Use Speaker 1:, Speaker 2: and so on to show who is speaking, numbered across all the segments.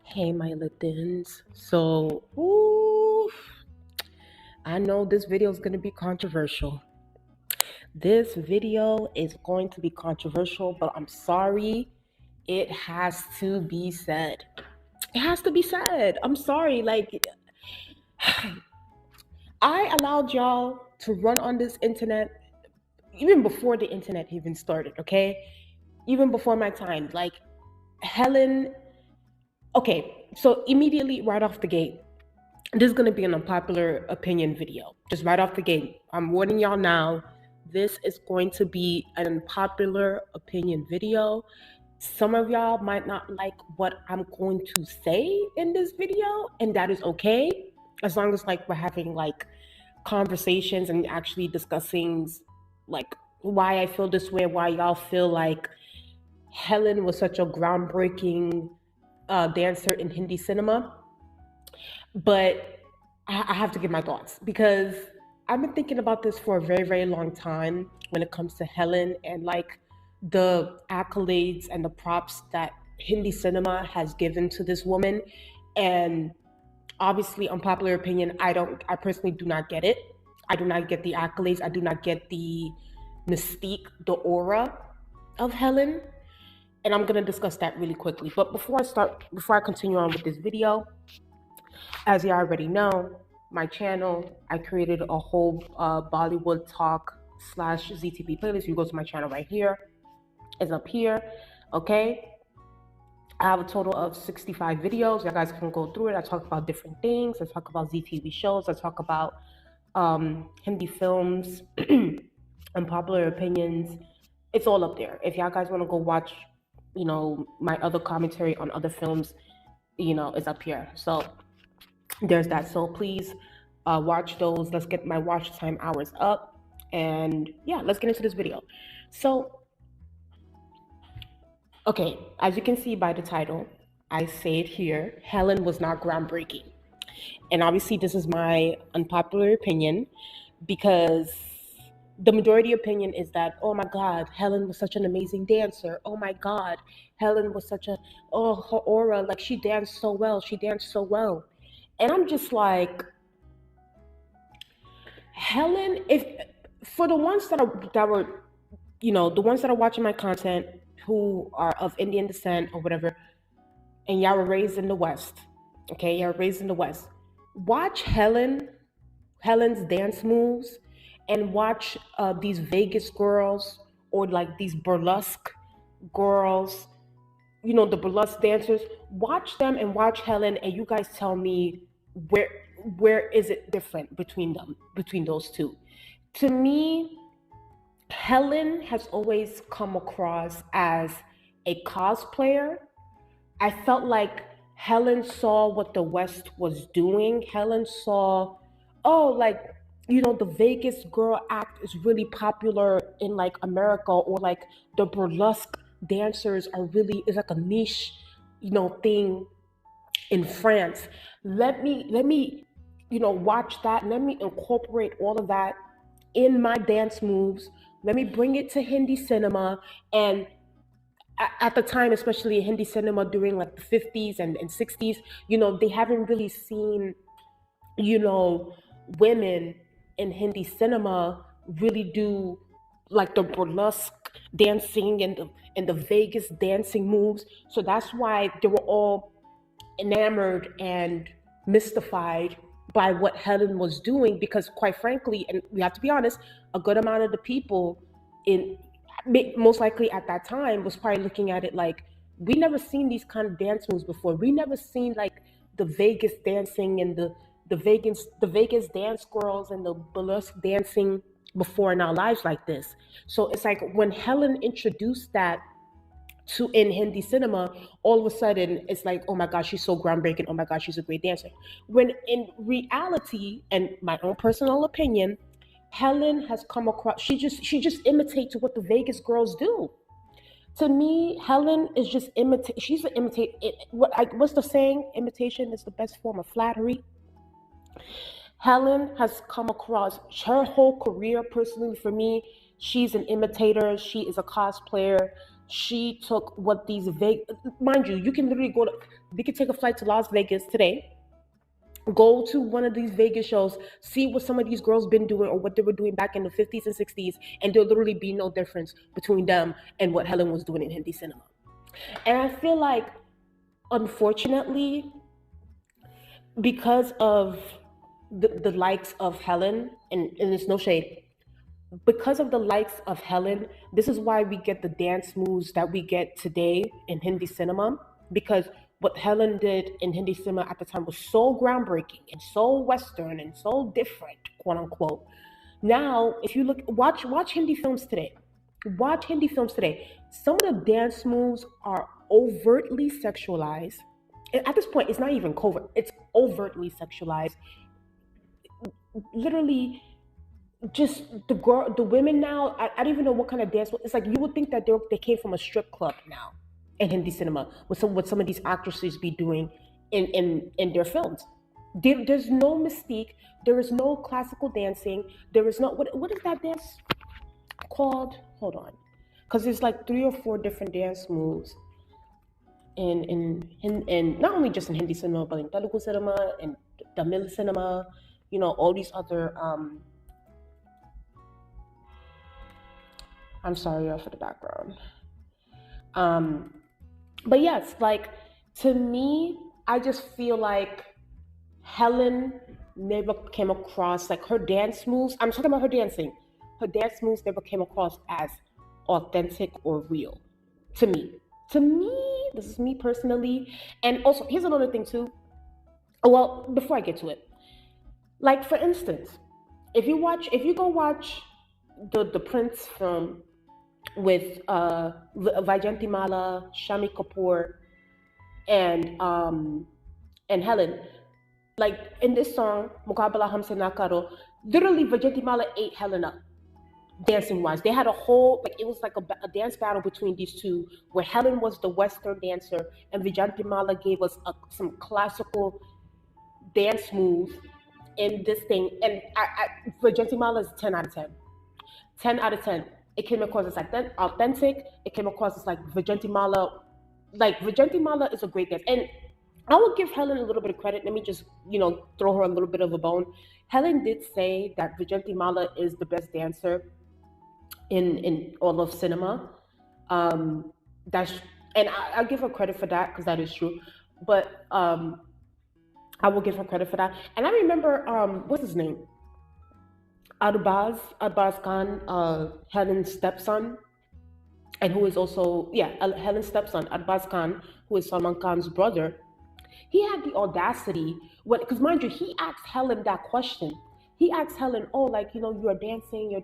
Speaker 1: Hey, my Latins. I know this video is going to be controversial. This video is going to be controversial, but I'm sorry. It has to be said. It has to be said. I'm sorry. I allowed y'all to run on this internet even before the internet even started, okay? Even before my time. Like, Helen. Okay, so immediately right off the gate, this is going to be an unpopular opinion video. Just right off the gate. I'm warning y'all now. This is going to be an unpopular opinion video. Some of y'all might not like what I'm going to say in this video, and that is okay. As long as we're having conversations and actually discussing why I feel this way, why y'all feel like Helen was such a groundbreaking dancer in Hindi cinema. But I have to give my thoughts because I've been thinking about this for a very, very long time when it comes to Helen and the accolades and the props that Hindi cinema has given to this woman. And obviously, unpopular opinion, I personally do not get it. I do not get the accolades. I do not get the mystique, the aura of Helen. And I'm going to discuss that really quickly. But before I continue on with this video, as you already know, my channel, I created a whole Bollywood talk / ZTP playlist. You go to my channel right here. It's up here, okay? I have a total of 65 videos. You guys can go through it. I talk about different things. I talk about ZTV shows. I talk about Hindi films, unpopular opinions. It's all up there. If y'all guys want to go watch, my other commentary on other films, it's up here. So there's that. So please watch those. Let's get my watch time hours up. And yeah, let's get into this video. So, okay, as you can see by the title, I say it here, Helen was not groundbreaking. And obviously this is my unpopular opinion because the majority opinion is that, oh my God, Helen was such an amazing dancer. Oh my God, Helen was her aura, she danced so well. She danced so well. And I'm just like, Helen, if for the ones that were, the ones that are watching my content who are of Indian descent or whatever, and y'all were raised in the West, okay, y'all were raised in the West, watch Helen's dance moves and watch these Vegas girls or these burlesque girls, the burlesque dancers. Watch them and watch Helen, and you guys tell me where is it different between those two. To me, Helen has always come across as a cosplayer. I felt like Helen saw what the West was doing. Helen saw, the Vegas girl act is really popular in America, or the burlesque dancers is like a niche, thing in France. Let me, watch that. Let me incorporate all of that in my dance moves. Let me bring it to Hindi cinema. And at the time, especially Hindi cinema during the 50s and 60s, they haven't really seen, women in Hindi cinema really do the burlesque dancing and the Vegas dancing moves. So that's why they were all enamored and mystified by what Helen was doing, because quite frankly, and we have to be honest, a good amount of the people most likely at that time was probably looking at it like, we never seen these kind of dance moves before. We never seen the Vegas dancing and the Vegas dance girls and the burlesque dancing before in our lives like this. So it's like when Helen introduced that in Hindi cinema, all of a sudden it's like, oh my gosh, she's so groundbreaking. Oh my gosh, she's a great dancer. When in reality, and my own personal opinion, Helen has come across, she just imitates what the Vegas girls do. To me, Helen is just she's an imitate. What's the saying? Imitation is the best form of flattery. Helen has come across her whole career, personally for me, she's an imitator. She is a cosplayer. She took what these mind you, you can literally we could take a flight to Las Vegas today, go to one of these Vegas shows, see what some of these girls been doing or what they were doing back in the 50s and 60s, and there'll literally be no difference between them and what Helen was doing in Hindi cinema. And I feel like, unfortunately, because of the likes of Helen, and there's no shade, because of the likes of Helen, this is why we get the dance moves that we get today in Hindi cinema. Because what Helen did in Hindi cinema at the time was so groundbreaking and so Western and so different, quote unquote. Now, if you watch Hindi films today, some of the dance moves are overtly sexualized. And at this point, it's not even covert; it's overtly sexualized. Literally, just the women now. I don't even know what kind of dance. It's like you would think that they came from a strip club now in Hindi cinema with some of these actresses be doing in their films. There's no mystique. There is no classical dancing. There is no what is that dance called? Hold on, because there's like 3 or 4 different dance moves in not only just in Hindi cinema but in Telugu cinema and Tamil cinema. You know, all these other I'm sorry for the background. But yes, like, to me, I just feel like Helen never came across, like, her dance moves. I'm talking about her dancing. Her dance moves never came across as authentic or real to me. To me, this is me personally. And also, here's another thing too. Well, before I get to it, like, for instance, if you go watch the Prince film with Vyjayanthimala, Shami Kapoor, and Helen, like in this song, Mukabala Humse Na Karo, literally Vyjayanthimala ate Helen up, dancing wise. They had a whole, like, it was like a dance battle between these two, where Helen was the Western dancer and Vyjayanthimala gave us some classical dance moves in this thing. And Vyjayanthimala is 10 out of 10. 10 out of 10. It came across as like authentic. It came across as like Vyjayanthimala. Like, Vyjayanthimala is a great dance. And I will give Helen a little bit of credit. Let me just, throw her a little bit of a bone. Helen did say that Vyjayanthimala is the best dancer in all of cinema. And I give her credit for that, because that is true. But I will give her credit for that. And I remember, what's his name? Arbaz Khan, Helen's stepson, and who is also, Helen's stepson, Arbaz Khan, who is Salman Khan's brother. He had the audacity, because mind you, he asked Helen that question. He asked Helen, "Oh, like, you are dancing, you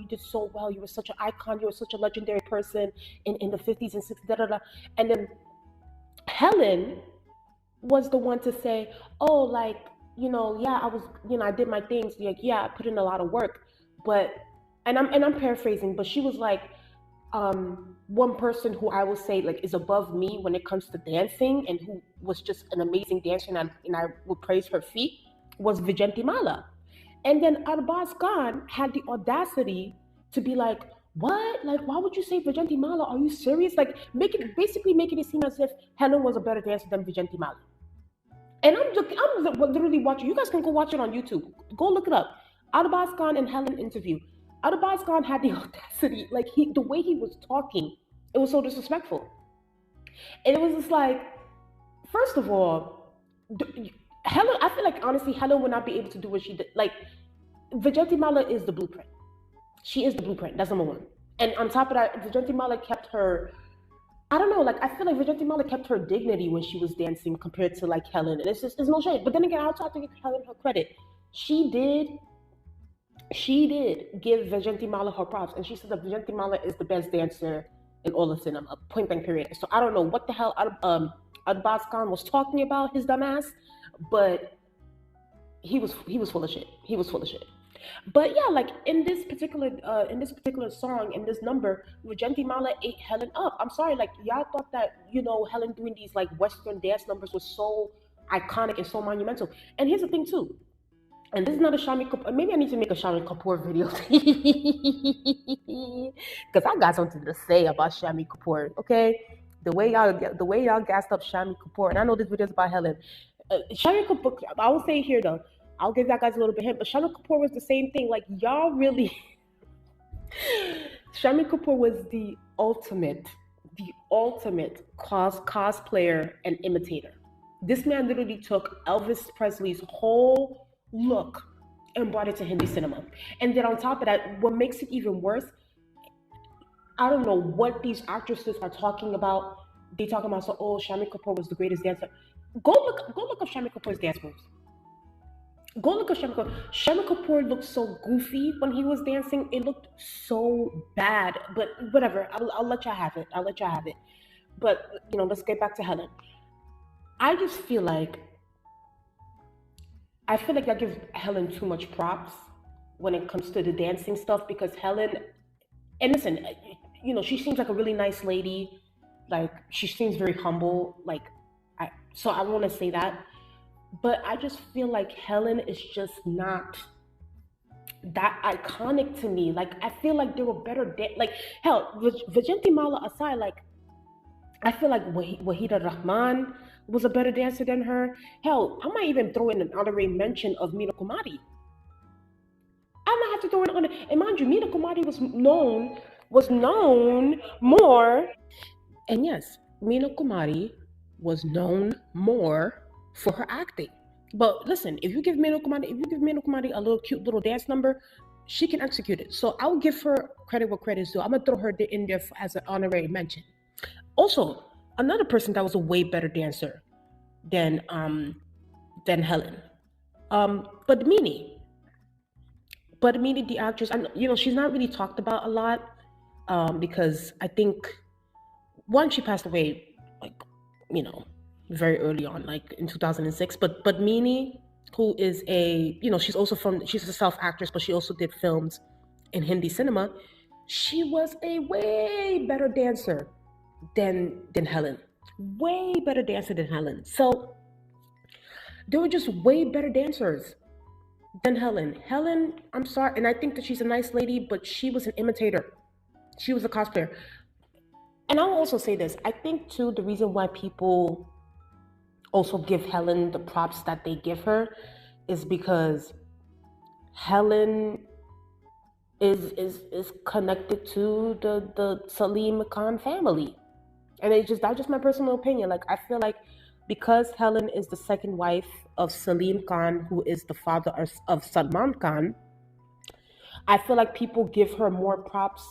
Speaker 1: did so well, you were such an icon, you were such a legendary person in the 50s and 60s, da da da." And then Helen was the one to say, "Oh, like, I was, I did my things, like, I put in a lot of work, but," and I'm paraphrasing, but she was like, one person who I will say, like, is above me when it comes to dancing, and who was just an amazing dancer, and I would praise her feat, was Vyjayanthimala. And then Arbaz Khan had the audacity to be like, "What? Like, why would you say Vyjayanthimala? Are you serious?" Like, basically making it seem as if Helen was a better dancer than Vyjayanthimala. And I'm literally watching. You guys can go watch it on YouTube. Go look it up. Arbaz Khan and Helen interview. Arbaz Khan had the audacity, like, the way he was talking, it was so disrespectful. And it was just like, first of all, Helen, I feel like, honestly, Helen would not be able to do what she did. Like, Vyjayanthimala is the blueprint. She is the blueprint. That's number one. And on top of that, Vyjayanthimala kept her, I don't know, like, I feel like Vyjayanthimala kept her dignity when she was dancing compared to, like, Helen. And it's no shade. But then again, I also have to give Helen her credit. She did give Vyjayanthimala her props. And she said that Vyjayanthimala is the best dancer in all of cinema, point blank period. So I don't know what the hell Arbaz Khan was talking about, his dumbass, but he was full of shit. He was full of shit. But yeah, like, in this particular song, in this number, Vyjayanthimala ate Helen up. I'm sorry, like, y'all thought that, Helen doing these, like, Western dance numbers was so iconic and so monumental. And here's the thing too. And this is not a Shami Kapoor. Maybe I need to make a Shami Kapoor video. Because I got something to say about Shami Kapoor, okay? The way y'all gassed up Shami Kapoor, and I know this video is about Helen. Shami Kapoor, I will say here though, I'll give that guys a little bit hint, but Shami Kapoor was the same thing. Like, y'all really, Shami Kapoor was the ultimate cosplayer and imitator. This man literally took Elvis Presley's whole look and brought it to Hindi cinema. And then on top of that, what makes it even worse, I don't know what these actresses are talking about. They talking about, so, oh, Shami Kapoor was the greatest dancer. Go look up Shami Kapoor's dance moves. Go look at Shami Kapoor. Shami Kapoor looked so goofy when he was dancing. It looked so bad. But whatever. I'll let y'all have it. But, let's get back to Helen. I just feel like I give Helen too much props when it comes to the dancing stuff, because Helen, and listen, she seems like a really nice lady. Like, she seems very humble. Like, so I want to say that. But I just feel like Helen is just not that iconic to me. Like, I feel like there were better, like, hell, Vyjayanthimala aside, like, I feel like Wahida Rahman was a better dancer than her. Hell, I might even throw in an honorary mention of Meena Kumari. I might have to throw it on. And mind you, Meena Kumari was known more. And yes, Meena Kumari was known more for her acting. But listen, if you give Meena Kumari a little cute little dance number, she can execute it. So I'll give her credit where credit's due. I'm gonna throw her in there as an honorary mention. Also, another person that was a way better dancer than Helen, Padmini, the actress. And she's not really talked about a lot, because I think one, she passed away, like, very early on, like in 2006. But Padmini, who is she's a self actress, but she also did films in Hindi cinema. She was a way better dancer than Helen. Way better dancer than Helen. So they were just way better dancers than Helen. Helen, I'm sorry, and I think that she's a nice lady, but she was an imitator. She was a cosplayer. And I'll also say this. I think too, the reason why people also give Helen the props that they give her is because Helen is connected to the Salmankhan family. And that's just my personal opinion. Like, I feel like because Helen is the second wife of Salim Khan, who is the father of Salman Khan, I feel like people give her more props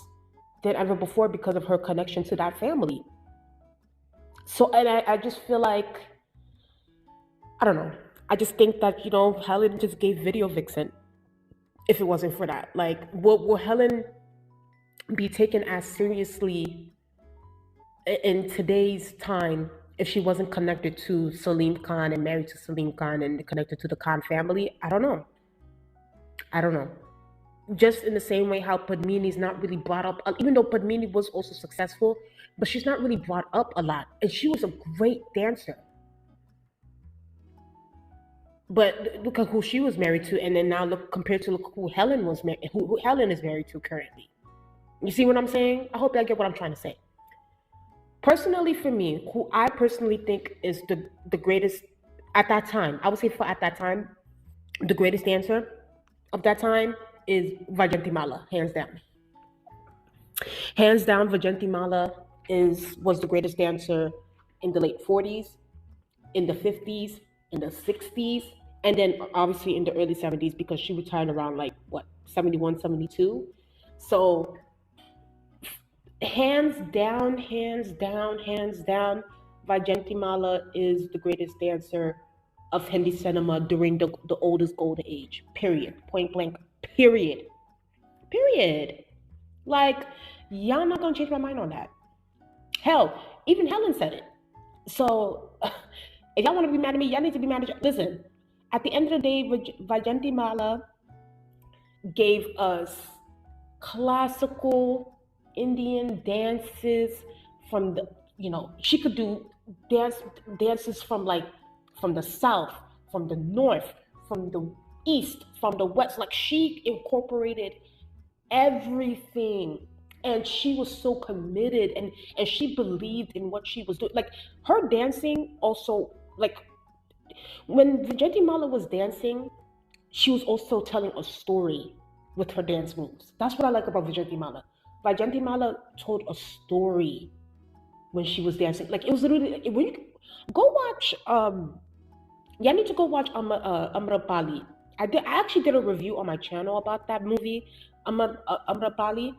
Speaker 1: than ever before because of her connection to that family. So, and I just feel like, I don't know. I just think that, Helen just gave Video Vixen if it wasn't for that. Like, will Helen be taken as seriously in today's time if she wasn't connected to Salim Khan and married to Salim Khan and connected to the Khan family? I don't know. Just in the same way how Padmini's not really brought up, even though Padmini was also successful, but she's not really brought up a lot. And she was a great dancer. But look at who she was married to, and then now compared to who Helen was married, who Helen is married to currently. You see what I'm saying? I hope I get what I'm trying to say. Personally, for me, who I personally think is the greatest at that time, I would say at that time, the greatest dancer of that time is Vyjayanthimala, hands down. Hands down, Vyjayanthimala was the greatest dancer in the late 40s, in the 50s, in the 60s, and then obviously in the early 70s, because she retired around 71, 72. So hands down, Vyjayanthimala is the greatest dancer of Hindi cinema during the oldest golden age. Period. Point blank. Period. Like, y'all not gonna change my mind on that. Hell, even Helen said it. So if y'all want to be mad at me, y'all need to be mad at. Listen, at the end of the day, Vyjayanthimala gave us classical Indian dances from the, she could do dances from the south, from the north, from the east, from the west. Like she incorporated everything. And she was so committed, and she believed in what she was doing. Like her dancing also, like when Vyjayanthimala was dancing, she was also telling a story with her dance moves. That's what I like about Vyjayanthimala. Vyjayanthimala told a story when she was dancing. Like it was literally when you go watch. Yeah, I need to go watch Amrapali. I actually did a review on my channel about that movie, Amrapali.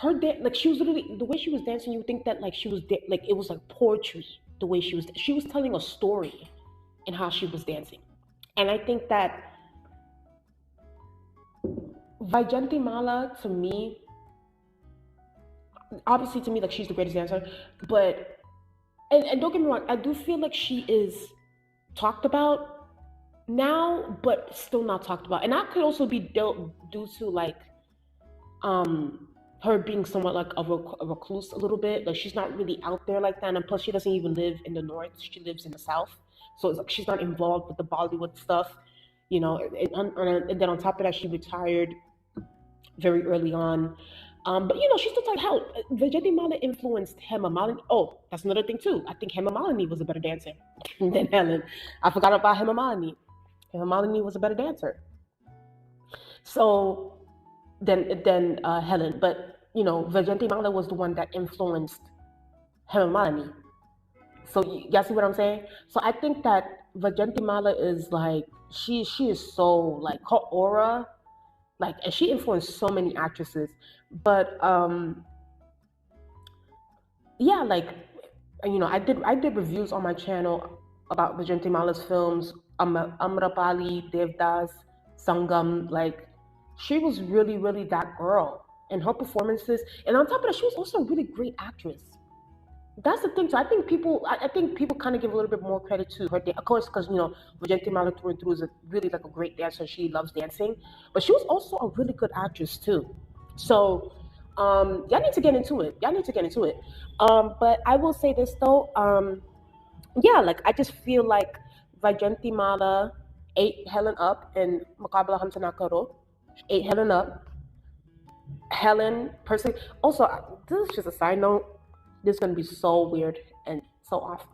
Speaker 1: Like she was literally the way she was dancing. You would think that like she was like it was like poetry. The way she was telling a story in how she was dancing, and I think that Vyjayanthimala to me, obviously to me, like she's the greatest dancer, but and don't get me wrong, I do feel like she is talked about now, but still not talked about, and that could also be due to like her being somewhat like a recluse a little bit. Like she's not really out there like that, and plus she doesn't even live in the north. She lives in the south, so it's like she's not involved with the Bollywood stuff, you know. And then on top of that, she retired very early on. But you know, she's still talking how Vijay Mala influenced Hema Malini. Oh, that's another thing too. I think Hema Malini was a better dancer than Helen. I forgot about Hema Malini. Hema Malini was a better dancer. So than Helen, but you know, Vyjayanthimala was the one that influenced Hema Malini. So y'all see what I'm saying? So I think that Vyjayanthimala is like she is so like her aura, like, and she influenced so many actresses. But yeah, like you know, I did reviews on my channel about Vyjayanthimala's films, Amrapali, Devdas, Sangam. Like she was really that girl, and her performances. And on top of that, she was also a really great actress. That's the thing. So I think people kind of give a little bit more credit to her. Of course, because you know, Vyjayanthimala through and through is a really like a great dancer. She loves dancing, but she was also a really good actress too. So y'all need to get into it. Y'all need to get into it. But I will say this though. Yeah, like I just feel like Vyjayanthimala ate Helen up, and Makabala Hamtanakaro ate Helen up. Helen personally, also this is just a side note. This is gonna be so weird and so off.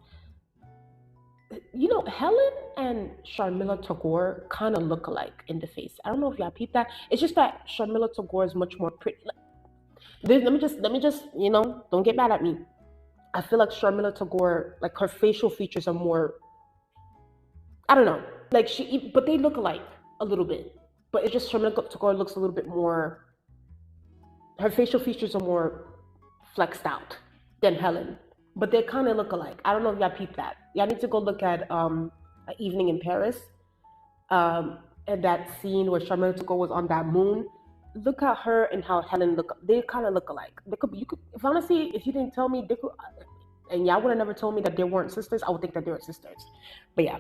Speaker 1: You know, Helen and Sharmila Tagore kind of look alike in the face. I don't know if y'all peep that. It's just that Sharmila Tagore is much more pretty. Let me just, you know, don't get mad at me. I feel like Sharmila Tagore, like her facial features are more, I don't know, like but they look alike a little bit. But it's just Sharmila Tagore looks a little bit more, her facial features are more flexed out than Helen. But they kind of look alike. I don't know if y'all peep that. Y'all need to go look at An Evening in Paris. And that scene where Sharmila Tagore was on that moon. Look at her and how Helen look. They kind of look alike. They could. You could. If honestly, if you didn't tell me, they could, and y'all would have never told me that they weren't sisters, I would think that they were sisters. But yeah.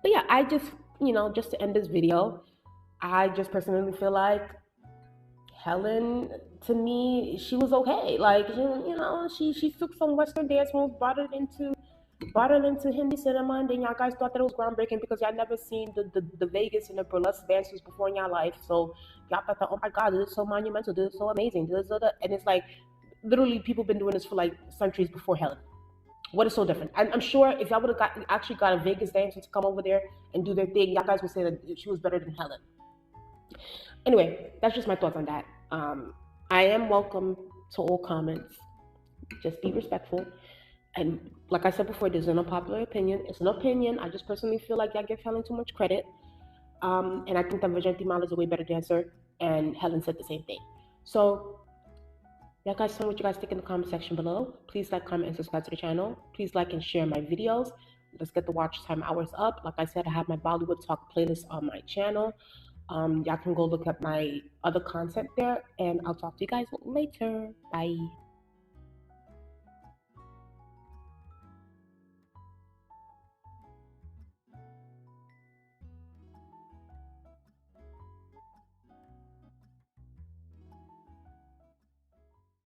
Speaker 1: But yeah, I just, you know, just to end this video, I just personally feel like Helen, to me, she was okay. Like, you know, she took some Western dance moves, brought it into Hindi cinema, and then y'all guys thought that it was groundbreaking because y'all never seen the Vegas and the burlesque dances before in y'all life. So y'all thought, oh my God, this is so monumental, this is so amazing, this is so and it's like literally people been doing this for like centuries before Helen. What is so different? I'm sure if y'all would have actually got a Vegas dancer to come over there and do their thing, y'all guys would say that she was better than Helen. Anyway, that's just my thoughts on that. I am welcome to all comments. Just be respectful. And like I said before, this is an unpopular opinion. It's an opinion. I just personally feel like y'all give Helen too much credit. And I think that Vyjayanthimala is a way better dancer. And Helen said the same thing. So, y'all guys, tell me what you guys think in the comment section below. Please like, comment, and subscribe to the channel. Please like and share my videos. Let's get the watch time hours up. Like I said, I have my Bollywood Talk playlist on my channel. Y'all can go look at my other content there, and I'll talk to you guys later. Bye.